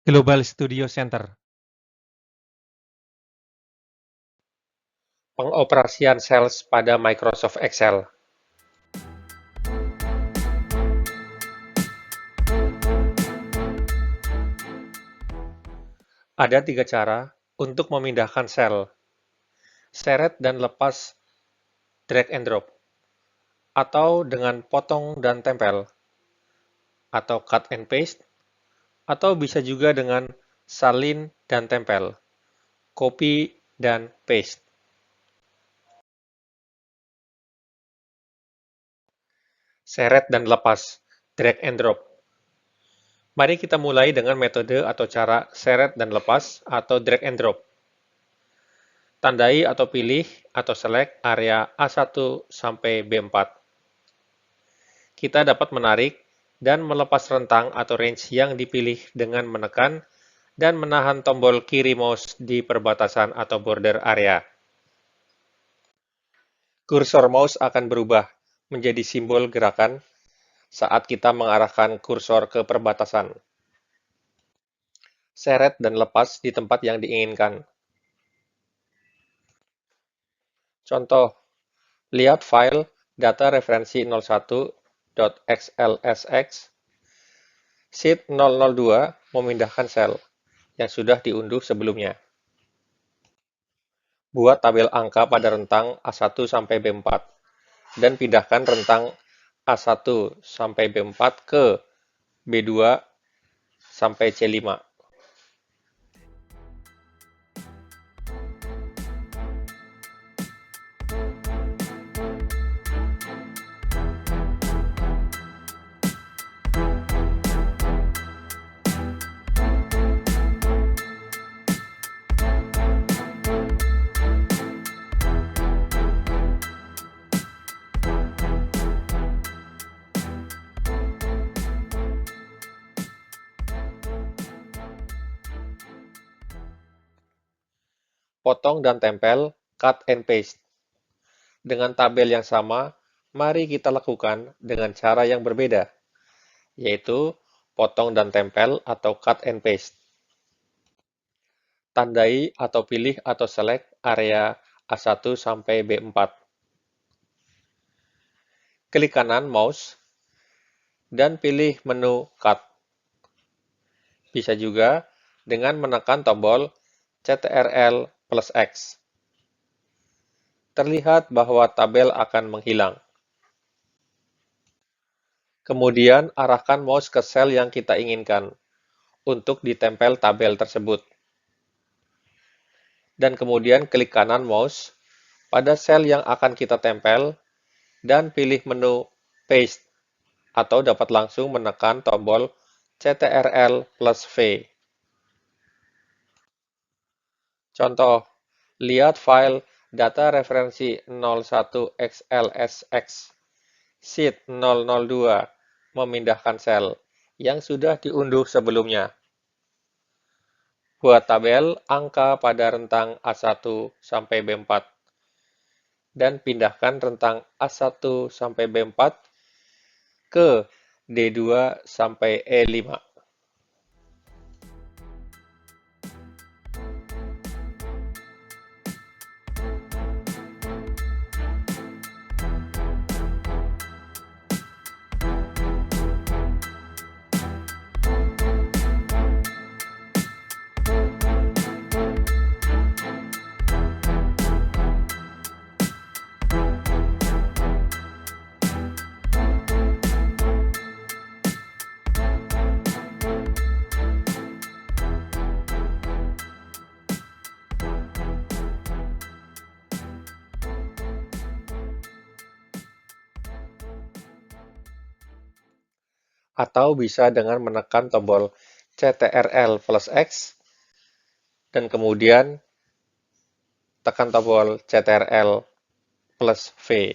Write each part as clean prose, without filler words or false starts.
Global Studio Center. Pengoperasian sales pada Microsoft Excel. Ada 3 cara untuk memindahkan sel: seret dan lepas drag and drop, atau dengan potong dan tempel, atau cut and paste, atau bisa juga dengan salin dan tempel, copy dan paste. Seret dan lepas, drag and drop. Mari kita mulai dengan metode atau cara seret dan lepas atau drag and drop. Tandai atau pilih atau select area A1 sampai B4. Kita dapat menarik dan melepas rentang atau range yang dipilih dengan menekan dan menahan tombol kiri mouse di perbatasan atau border area. Kursor mouse akan berubah menjadi simbol gerakan saat kita mengarahkan kursor ke perbatasan. Seret dan lepas di tempat yang diinginkan. Contoh, lihat file data referensi 01.xlsx. Sheet 002 memindahkan sel yang sudah diunduh sebelumnya. Buat tabel angka pada rentang A1 sampai B4 dan pindahkan rentang A1 sampai B4 ke B2 sampai C5. Potong dan tempel, cut and paste. Dengan tabel yang sama, mari kita lakukan dengan cara yang berbeda, yaitu potong dan tempel atau cut and paste. Tandai atau pilih atau select area A1 sampai B4. Klik kanan mouse dan pilih menu Cut. Bisa juga dengan menekan tombol CTRL plus X. Terlihat bahwa tabel akan menghilang. Kemudian arahkan mouse ke sel yang kita inginkan untuk ditempel tabel tersebut. Dan kemudian klik kanan mouse pada sel yang akan kita tempel dan pilih menu Paste atau dapat langsung menekan tombol CTRL plus V. Contoh, lihat file data referensi 01xlsx. Sheet 002 memindahkan sel yang sudah diunduh sebelumnya. Buat tabel angka pada rentang A1 sampai B4 dan pindahkan rentang A1 sampai B4 ke D2 sampai E5. Atau bisa dengan menekan tombol CTRL plus X dan kemudian tekan tombol CTRL plus V.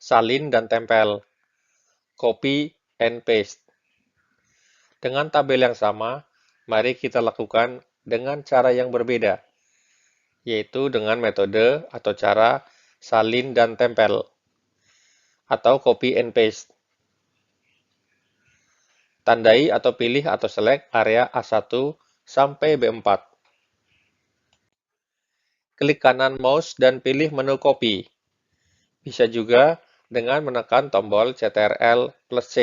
salin dan tempel, copy and paste. Dengan tabel yang sama, mari kita lakukan dengan cara yang berbeda, yaitu dengan metode atau cara salin dan tempel, atau copy and paste. Tandai atau pilih atau select area A1 sampai B4. Klik kanan mouse dan pilih menu copy. Bisa juga dengan menekan tombol CTRL plus C.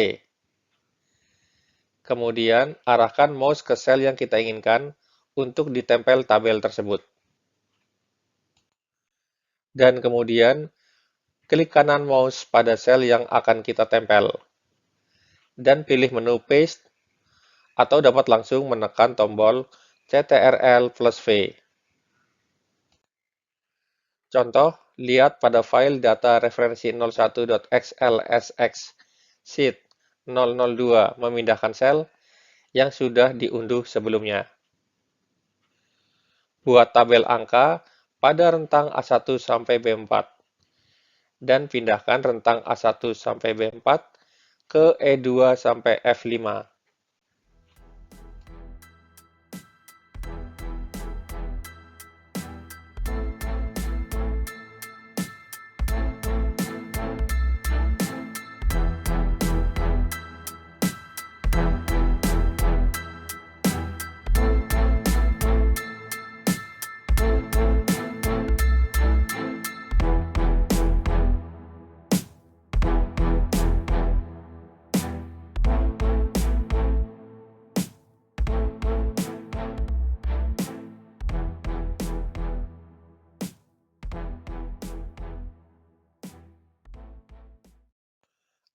Kemudian, arahkan mouse ke sel yang kita inginkan untuk ditempel tabel tersebut. Dan kemudian, klik kanan mouse pada sel yang akan kita tempel. Dan pilih menu Paste, atau dapat langsung menekan tombol CTRL plus V. Contoh, lihat pada file data referensi 01.xlsx sheet 002 memindahkan sel yang sudah diunduh sebelumnya. Buat tabel angka pada rentang A1 sampai B4 dan pindahkan rentang A1 sampai B4 ke E2 sampai F5.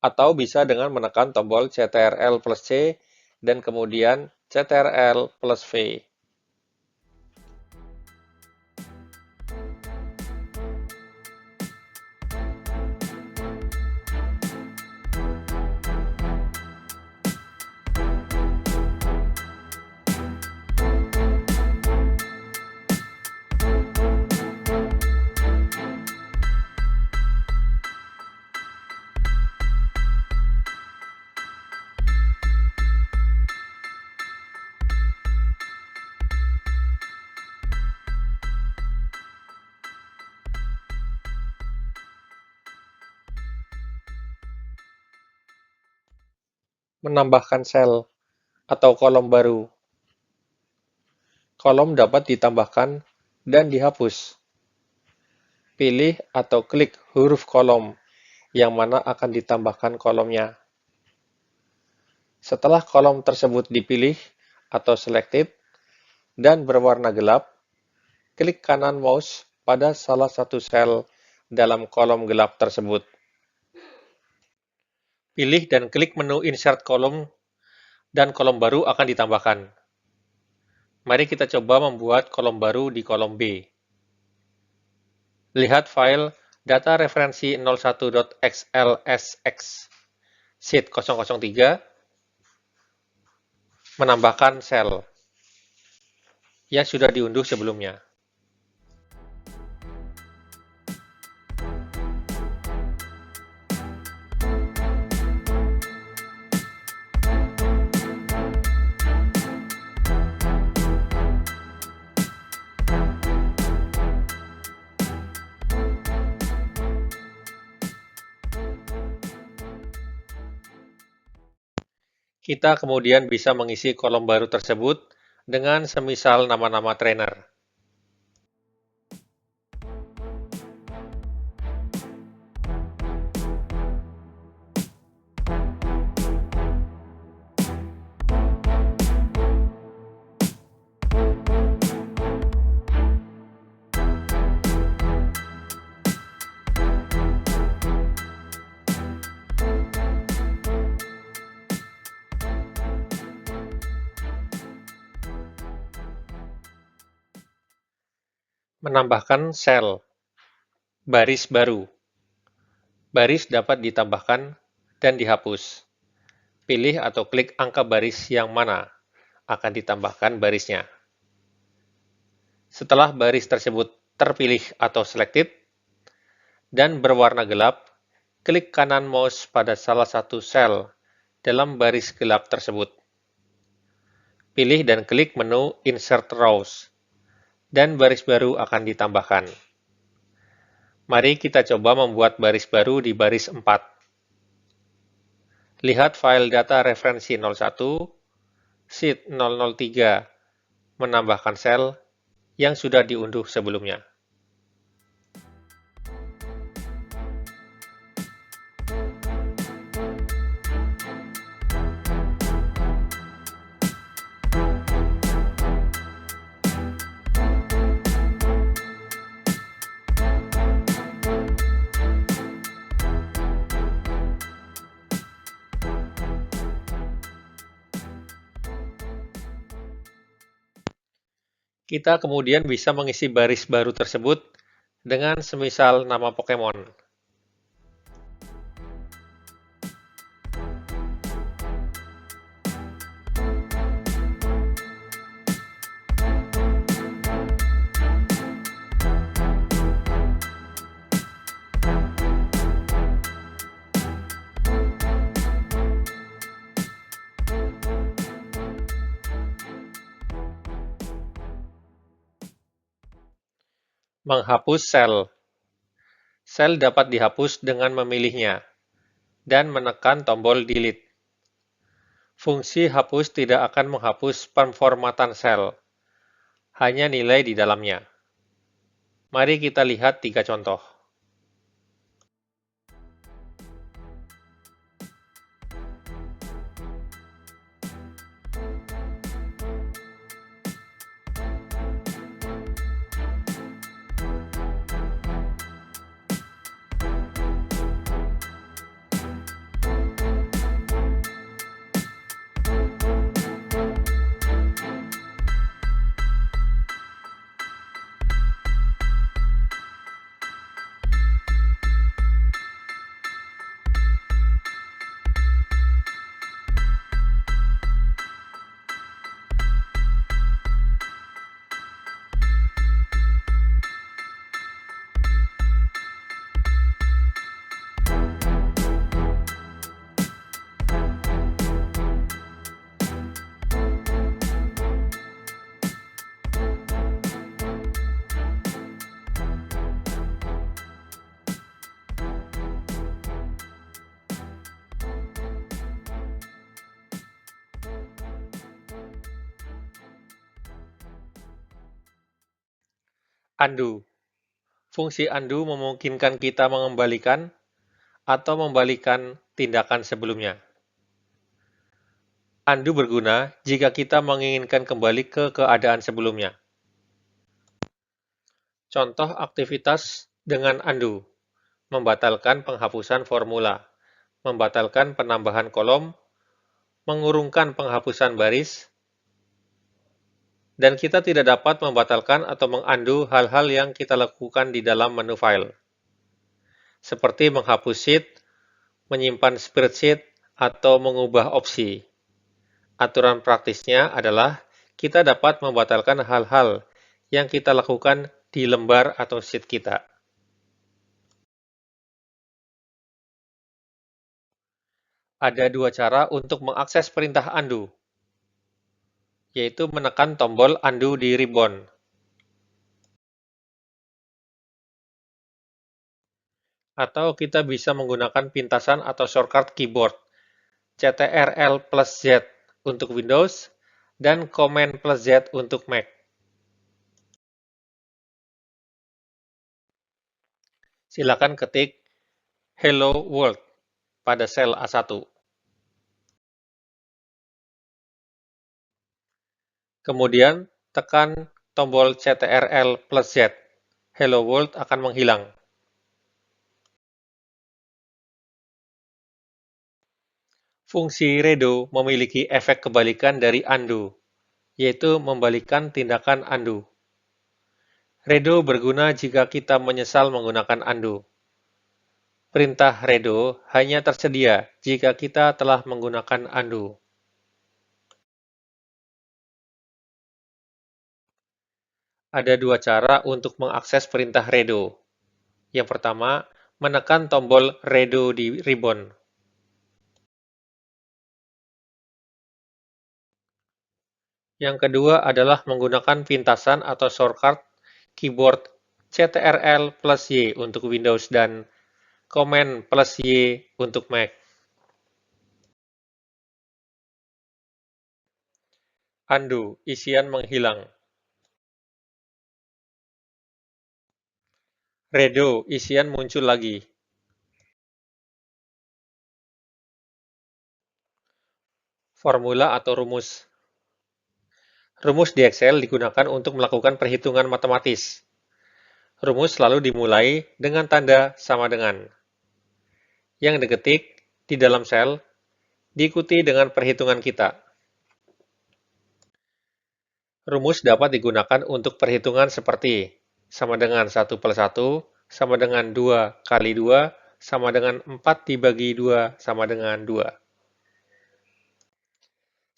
Atau bisa dengan menekan tombol CTRL plus C dan kemudian CTRL plus V. Menambahkan sel atau kolom baru. Kolom dapat ditambahkan dan dihapus. Pilih atau klik huruf kolom yang mana akan ditambahkan kolomnya. Setelah kolom tersebut dipilih atau selected dan berwarna gelap, klik kanan mouse pada salah satu sel dalam kolom gelap tersebut. Pilih dan klik menu Insert Column dan kolom baru akan ditambahkan. Mari kita coba membuat kolom baru di kolom B. Lihat file data referensi 01.xlsx sheet 003 menambahkan sel yang sudah diunduh sebelumnya. Kita kemudian bisa mengisi kolom baru tersebut dengan semisal nama-nama trainer. Menambahkan sel, baris baru. Baris dapat ditambahkan dan dihapus. Pilih atau klik angka baris yang mana akan ditambahkan barisnya. Setelah baris tersebut terpilih atau selected dan berwarna gelap, klik kanan mouse pada salah satu sel dalam baris gelap tersebut. Pilih dan klik menu Insert Rows, dan baris baru akan ditambahkan. Mari kita coba membuat baris baru di baris 4. Lihat file data referensi 01, sheet 003, menambahkan sel yang sudah diunduh sebelumnya. Kita kemudian bisa mengisi baris baru tersebut dengan semisal nama Pokemon. Menghapus sel. Sel dapat dihapus dengan memilihnya dan menekan tombol delete. Fungsi hapus tidak akan menghapus pemformatan sel, hanya nilai di dalamnya. Mari kita lihat 3 contoh. Undo. Fungsi undo memungkinkan kita mengembalikan atau membalikan tindakan sebelumnya. Undo berguna jika kita menginginkan kembali ke keadaan sebelumnya. Contoh aktivitas dengan undo: membatalkan penghapusan formula, membatalkan penambahan kolom, mengurungkan penghapusan baris, dan kita tidak dapat membatalkan atau mengundo hal-hal yang kita lakukan di dalam menu file, seperti menghapus sheet, menyimpan spreadsheet, atau mengubah opsi. Aturan praktisnya adalah kita dapat membatalkan hal-hal yang kita lakukan di lembar atau sheet kita. Ada 2 cara untuk mengakses perintah undo, yaitu menekan tombol undo di ribbon. Atau kita bisa menggunakan pintasan atau shortcut keyboard, Ctrl+Z untuk Windows, dan Command+Z untuk Mac. Silakan ketik Hello World pada sel A1. Kemudian, tekan tombol Ctrl+Z. Hello World akan menghilang. Fungsi redo memiliki efek kebalikan dari undo, yaitu membalikan tindakan undo. Redo berguna jika kita menyesal menggunakan undo. Perintah redo hanya tersedia jika kita telah menggunakan undo. Ada 2 cara untuk mengakses perintah redo. Yang pertama, Menekan tombol redo di ribbon. Yang kedua adalah menggunakan pintasan atau shortcut keyboard Ctrl+Y untuk Windows dan Command+Y untuk Mac. Undo, isian menghilang. Redo, isian muncul lagi. Formula atau rumus. Rumus di Excel digunakan untuk melakukan perhitungan matematis. Rumus selalu dimulai dengan tanda sama dengan. Yang diketik di dalam sel diikuti dengan perhitungan kita. Rumus dapat digunakan untuk perhitungan seperti sama dengan 1+1, sama dengan 2 kali 2, sama dengan 4 dibagi 2, sama dengan 2.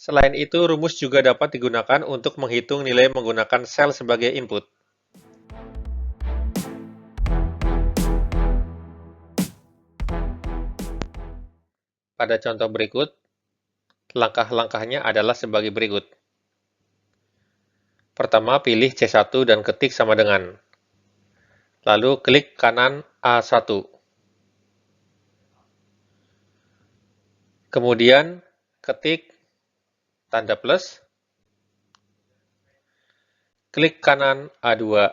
Selain itu, rumus juga dapat digunakan untuk menghitung nilai menggunakan sel sebagai input. Pada contoh berikut, langkah-langkahnya adalah sebagai berikut. Pertama, pilih C1 dan ketik sama dengan. Lalu klik kanan A1. Kemudian ketik tanda plus, klik kanan A2.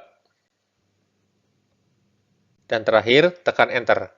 Dan terakhir, tekan Enter.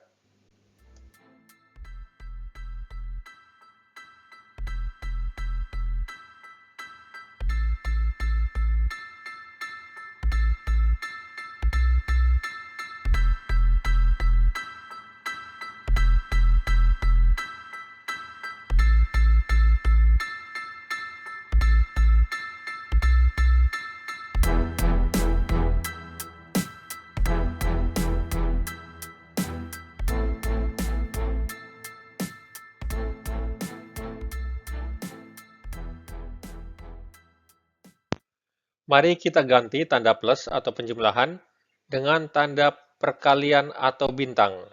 Mari kita ganti tanda plus atau penjumlahan dengan tanda perkalian atau bintang.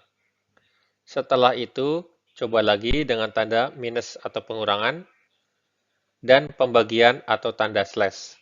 Setelah itu, coba lagi dengan tanda minus atau pengurangan dan pembagian atau tanda slash.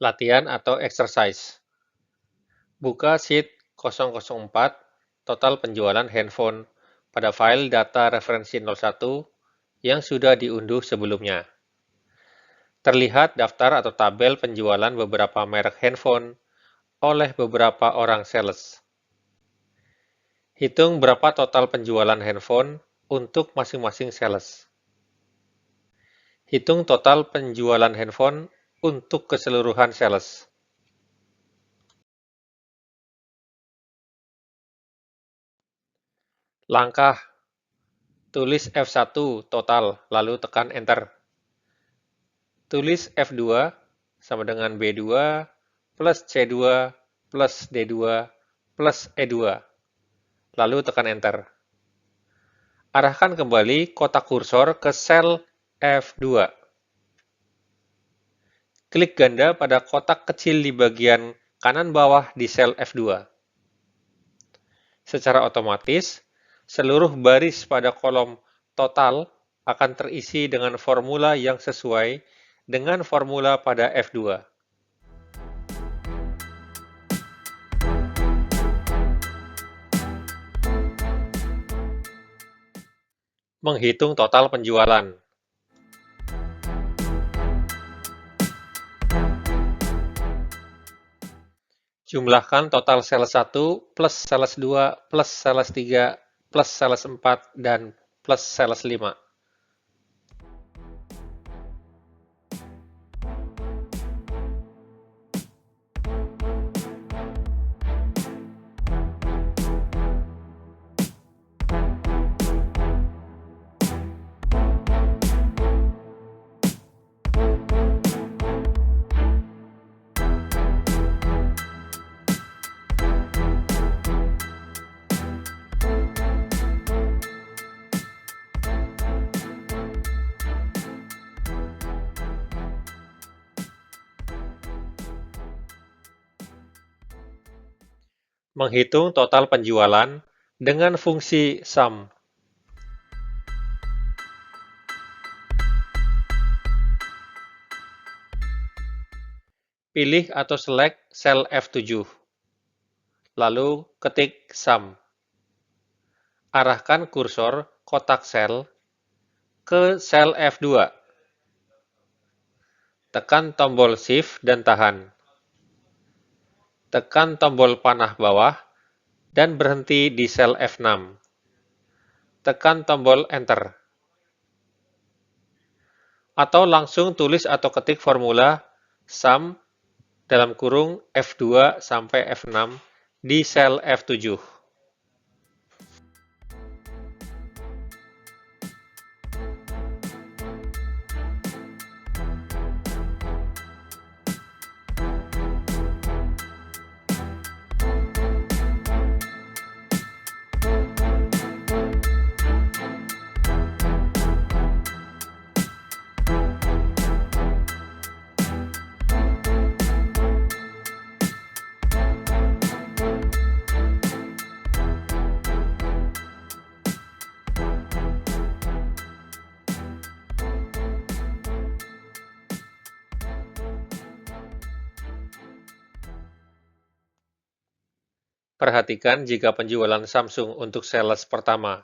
Latihan atau exercise. Buka sheet 004, total penjualan handphone pada file data referensi 01 yang sudah diunduh sebelumnya. Terlihat daftar atau tabel penjualan beberapa merek handphone oleh beberapa orang sales. Hitung berapa total penjualan handphone untuk masing-masing sales. Hitung total penjualan handphone untuk keseluruhan sales. Langkah. Tulis F1 total, lalu tekan Enter. Tulis F2 sama dengan B2 plus C2 plus D2 plus E2. Lalu tekan Enter. Arahkan kembali kotak kursor ke sel F2. Klik ganda pada kotak kecil di bagian kanan bawah di sel F2. Secara otomatis, seluruh baris pada kolom total akan terisi dengan formula yang sesuai dengan formula pada F2. Menghitung total penjualan. Jumlahkan total sales 1 plus sales 2 plus sales 3 plus sales 4 dan plus sales 5. Menghitung total penjualan dengan fungsi sum. Pilih atau select sel F7. Lalu ketik sum. Arahkan kursor kotak sel ke sel F2. Tekan tombol Shift dan tahan. Tekan tombol panah bawah dan berhenti di sel F6. Tekan tombol Enter. Atau langsung tulis atau ketik formula sum dalam kurung F2 sampai F6 di sel F7. Perhatikan jika penjualan Samsung untuk sales pertama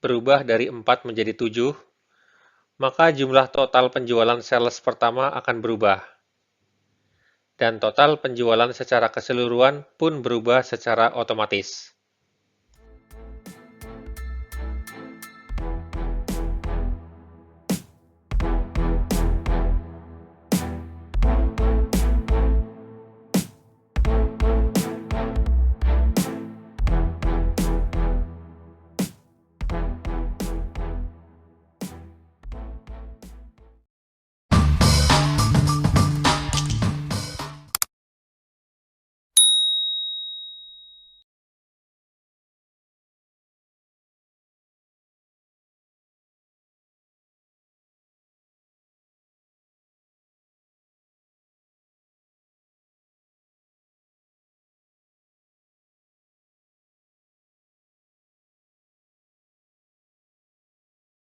berubah dari 4 menjadi 7, maka jumlah total penjualan sales pertama akan berubah. Dan total penjualan secara keseluruhan pun berubah secara otomatis.